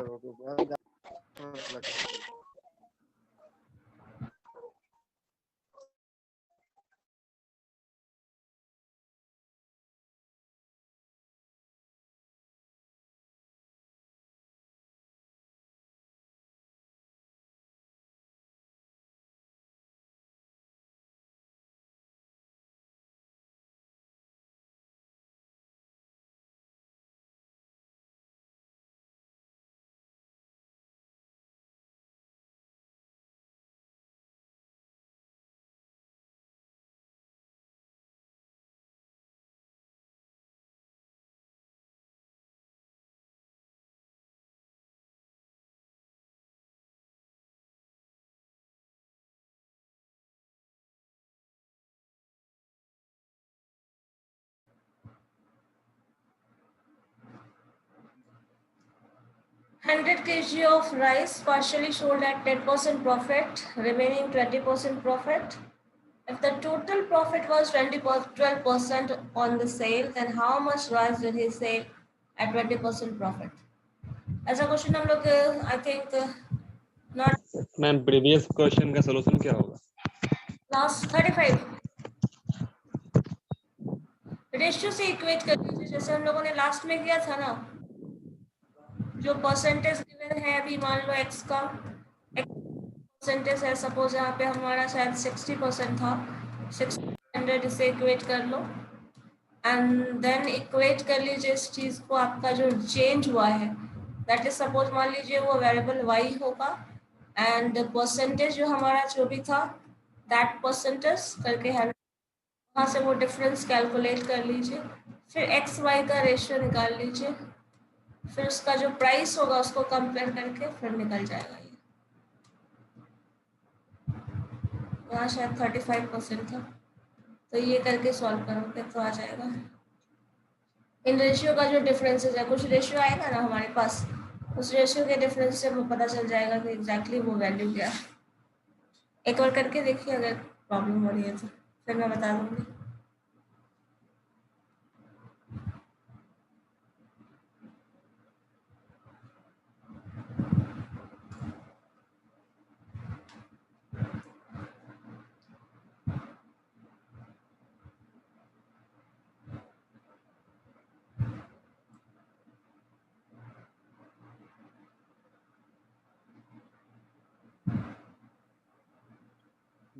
बेवकूफ। 100 kg of rice partially sold at 10% profit, remaining 20% profit. If the total profit was 12% on the sale, then how much rice did he sell at 20% profit? ऐसा question हम लोग I think not ma'am previous question का solution क्या होगा? Last 35 ratio से equate कर लीजिए, जैसे हम लोगों ने लास्ट में किया था ना, जो परसेंटेज गिवन है अभी मान लो x का परसेंटेज है, सपोज यहाँ पे हमारा शायद 60% था, 600 इसे इक्वेट कर लो एंड देन इक्वेट कर लीजिए इस चीज को, आपका जो चेंज हुआ है दैट इज सपोज मान लीजिए वो वेरिएबल y होगा एंड परसेंटेज जो हमारा जो भी था दैट परसेंटेज करके है, वहाँ से वो डिफरेंस कैलकुलेट कर लीजिए, फिर एक्स वाई का रेशियो निकाल लीजिए, फिर उसका जो प्राइस होगा उसको कंपेयर करके फिर निकल जाएगा। ये यहाँ शायद 35% था, तो ये करके सॉल्व करोगे तो आ जाएगा। इन रेशियो का जो डिफरेंसेस है, कुछ रेशियो आएगा ना हमारे पास, उस रेशियो के डिफरेंस से हमें पता चल जाएगा कि एग्जैक्टली वो वैल्यू क्या है। एक बार करके देखिए, अगर प्रॉब्लम हो रही है तो फिर मैं बता दूंगी।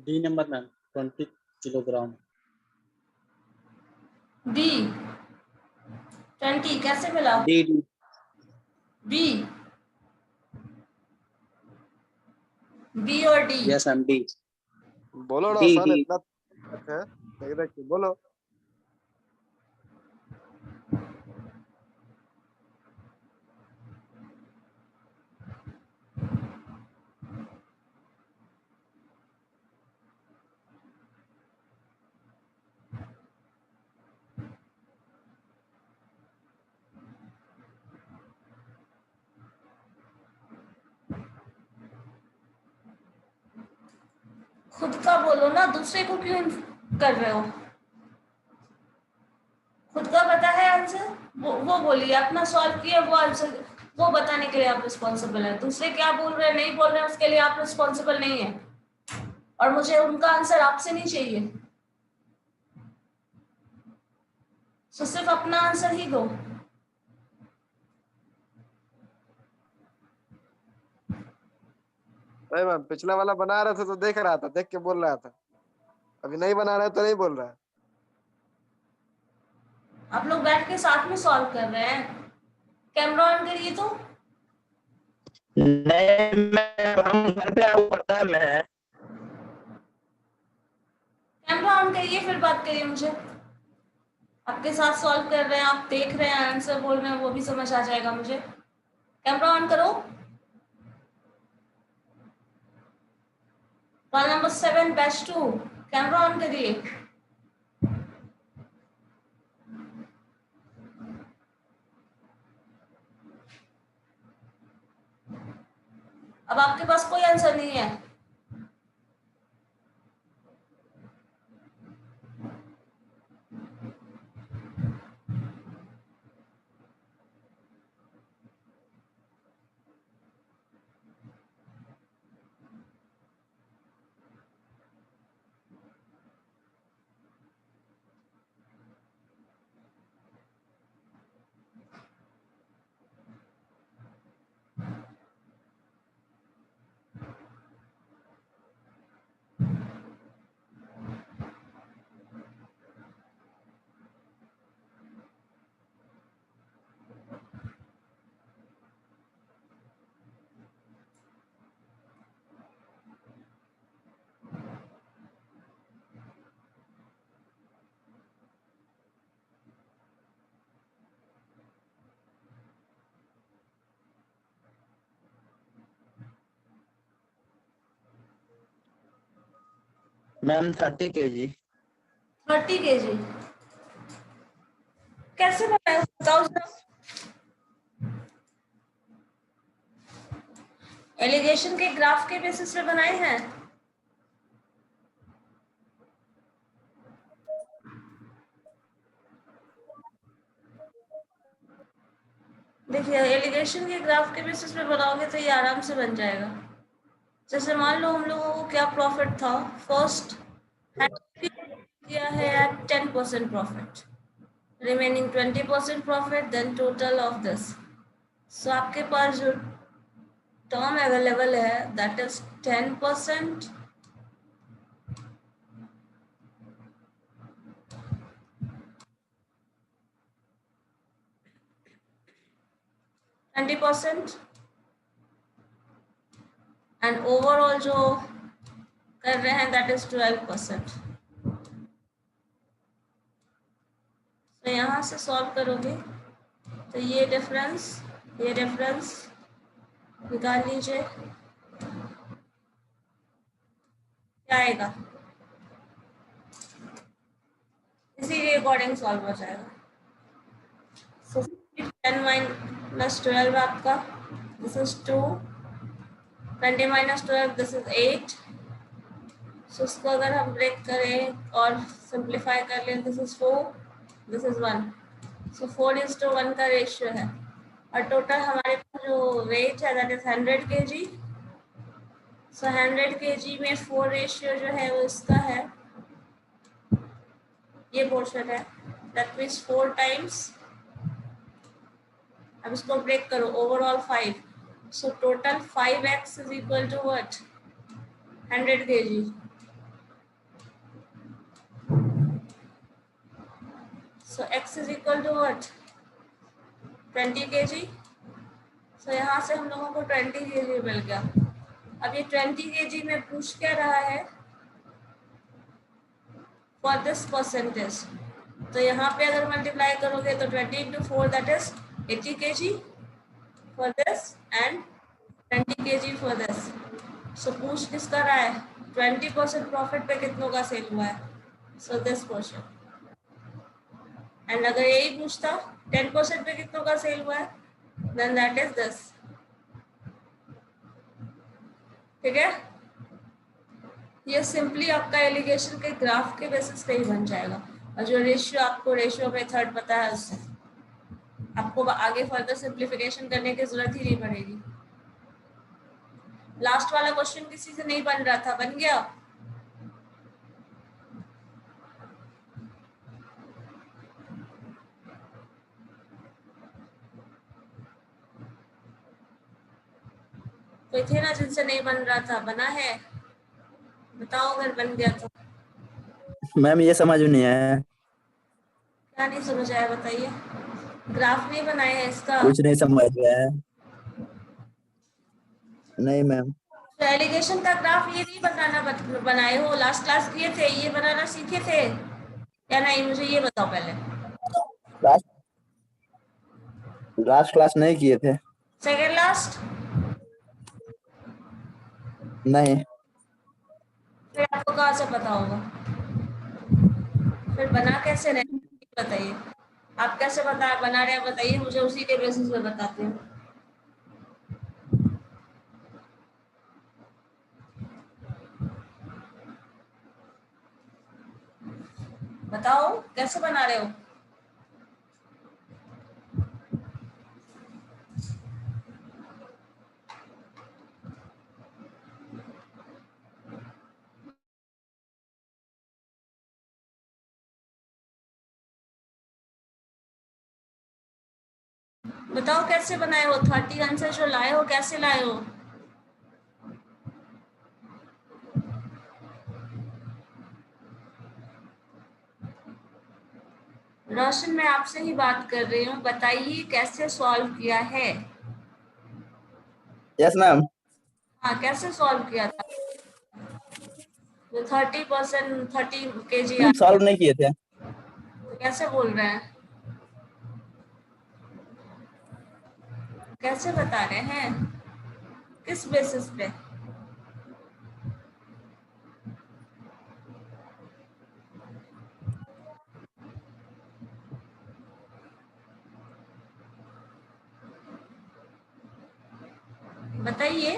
D number ma'am 20 kilogram. D 20 कैसे मिला? डी डी बी बी और डी? Yes ma'am D. बोलो ना डी सर, डी इतना है देख देख के बोलो। खुद का बोलो ना, दूसरे को क्यों कर रहे हो? खुद का पता है आंसर, वो बोलिए, अपना सॉल्व किया वो आंसर, वो बताने के लिए आप रिस्पॉन्सिबल है। दूसरे क्या बोल रहे हैं नहीं बोल रहे हैं उसके लिए आप रिस्पॉन्सिबल नहीं है, और मुझे उनका आंसर आपसे नहीं चाहिए, तो सिर्फ अपना आंसर ही दो। नहीं मैम, पिछला वाला बना रहे थे तो देख रहा था, देख के बोल रहा था। अभी नहीं बना रहे तो नहीं बोल रहा है। आप लोग बैठ के साथ में सॉल्व कर रहे हैं, कैमरा ऑन करिए तो। नहीं मैं घर पे आपको पता है मैं। कैमरा ऑन करिए फिर बात करिए मुझे। आपके साथ सॉल्व कर रहे हैं, आप देख रहे हैं, आंसर बोल रहे हैं, वो भी समझ आ जाएगा मुझे। कैमरा ऑन करो। Roll number 7 batch 2, camera on करिए। अब आपके पास कोई आंसर नहीं है? Ma'am 30 kg। 30 kg कैसे बनाए बताओ जरा। एलिगेशन के ग्राफ के बेसिस पे बनाए हैं। देखिए एलिगेशन के ग्राफ के बेसिस पे बनाओगे तो ये आराम से बन जाएगा। जैसे मान लो हम लोगों को क्या प्रॉफिट था, फर्स्ट किया है at 10% profit, remaining 20% profit, then total of this. So आपके पास जो टर्म अवेलेबल है दैट इज 10%, एंड ओवरऑल जो कर रहे हैं दैट इज 12%। तो यहाँ से सॉल्व करोगे तो ये डिफरेंस निकाल लीजिए, क्या आएगा, इसी के अकॉर्डिंग सॉल्व हो जाएगा। So 10 minus 12 आपका, this is 2, 20 minus 12 this is 8। so इसको अगर हम ब्रेक करें और सिंप्लीफाई कर लें this is 4, this is 1। so 4:1 का रेशियो है और टोटल हमारे पास जो वेट है that is 100 kg। so 100 kg में 4 रेशियो जो है वो इसका है, ये पोर्शन है, दैट मीन्स 4 टाइम्स। अब इसको ब्रेक करो, overall 5। So total 5x is equal to what, 100 kg। So x is equal to what, 20 kg। So यहाँ से हम लोगों को 20 kg मिल गया। अब ये 20 kg में पूछ क्या रहा है, फॉर दिस परसेंटेज। तो यहाँ पे अगर मल्टीप्लाई करोगे तो 20 into 4 that is 80 kg for this and 20 kg for this। so पूछ किसका रहा है, 20% प्रॉफिट पे कितनों का सेल हुआ है, so this portion। एंड अगर यही पूछता 10% पे कितनों का सेल हुआ है, then that is this। ठीक है, ये सिंपली आपका एलिगेशन के ग्राफ के बेसिस पे ही बन जाएगा। और जो रेशियो आपको रेशियो मेथड पता है उससे आपको आगे फर्दर सिंप्लीफिकेशन करने की जरूरत ही नहीं पड़ेगी। लास्ट वाला क्वेश्चन किसी से नहीं बन रहा था, बन गया? कोई थे ना जिनसे नहीं बन रहा था, बना है? बताओ अगर बन गया तो। मैम ये समझ में नहीं आया। क्या नहीं समझ आया बताइए? ग्राफ नहीं बनाया है इसका? कुछ नहीं समझ में आया। नहीं मैम। तो एलिगेशन का ग्राफ ये नहीं बनाए हो, लास्ट क्लास किए थे, ये बनाना सीखे थे या नहीं, मुझे ये बताओ पहले। लास्ट क्लास नहीं किए थे। Second last? नहीं। फिर आपको कहाँ से पता होगा? फिर बना कैसे रहे बताइए, आप कैसे बना रहे हैं बताइए, मुझे उसी के बेसिस पे बताते हैं। बताओ कैसे बना रहे हो? बताओ कैसे बनाए हो, 30 आंसर जो लाए हो कैसे लाए हो? रोशन मैं आपसे ही बात कर रही हूँ, बताइए कैसे सॉल्व किया है? Yes ma'am. हाँ कैसे सॉल्व किया था? तो 30 kg सॉल्व नहीं किए थे। तो कैसे बोल रहे हैं, कैसे बता रहे हैं, किस बेसिस पे? बताइए।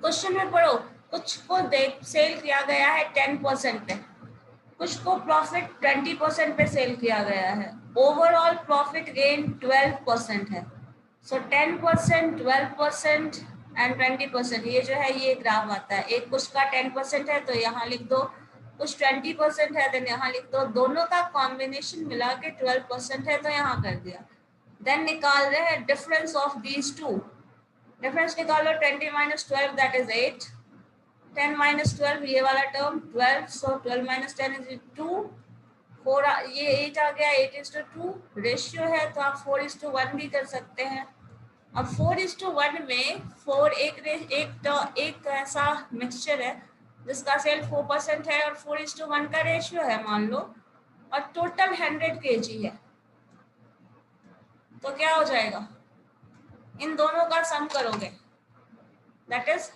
क्वेश्चन में पढ़ो, कुछ को सेल किया गया है 10% पे, कुछ को प्रॉफिट 20% पे सेल किया गया है। ओवरऑल प्रॉफिट गेन 12% है। सो 10%, 12% एंड 20%, ये जो है ये ग्राफ आता है। एक कुछ का 10% है तो यहाँ लिख दो, कुछ 20% है देन यहाँ लिख दो, दोनों का कॉम्बिनेशन मिला के 12% है तो यहाँ कर दिया। देन निकाल रहे हैं difference of these two. Difference निकालो, 20 - 12 दैट इज 8, 10 - 12 ये वाला टर्म 12, सो 12 - 10 इज 2, 4 ये 8 आ गया, 8:2 रेशियो है तो आप 4:1 भी कर सकते हैं। अब 4:1 में 4 एक ऐसा मिक्सचर है जिसका सेल 4% है और 4:1 का रेशियो है मान लो, और टोटल 100 kg है, तो क्या हो जाएगा, इन दोनों का सम करोगे दैट इज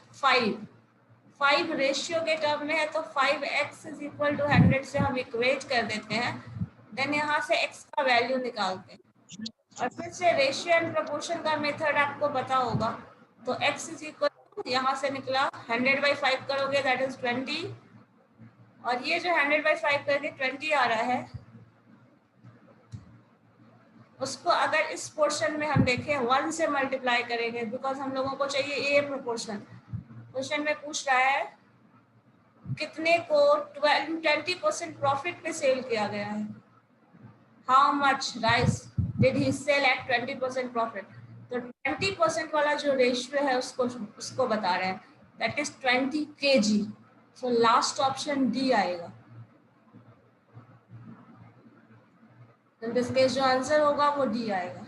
5 रेशियो के टर्म में है तो 5x = 100 से हम इक्वेट कर देते हैं। देन यहाँ से x का वैल्यू निकालते हैं और फिर से रेशियो एंड प्रोपोर्शन का मेथड आपको पता होगा। तो x = यहाँ से निकला 100/5 करोगे दैट इज 20, और ये जो 100/5 करके 20 आ रहा है उसको अगर इस पोर्शन में हम देखें 1 से मल्टीप्लाई करेंगे, बिकॉज हम लोगों को चाहिए a प्रोपोर्शन। क्वेश्चन में पूछ रहा है कितने को 20% प्रॉफिट पे सेल किया गया है, how much rice did he sell at 20% profit. तो 20% वाला जो रेशियो है उसको बता रहे हैं, that is 20 kg। So last option D आएगा। तो दिस केस जो आंसर होगा वो डी आएगा।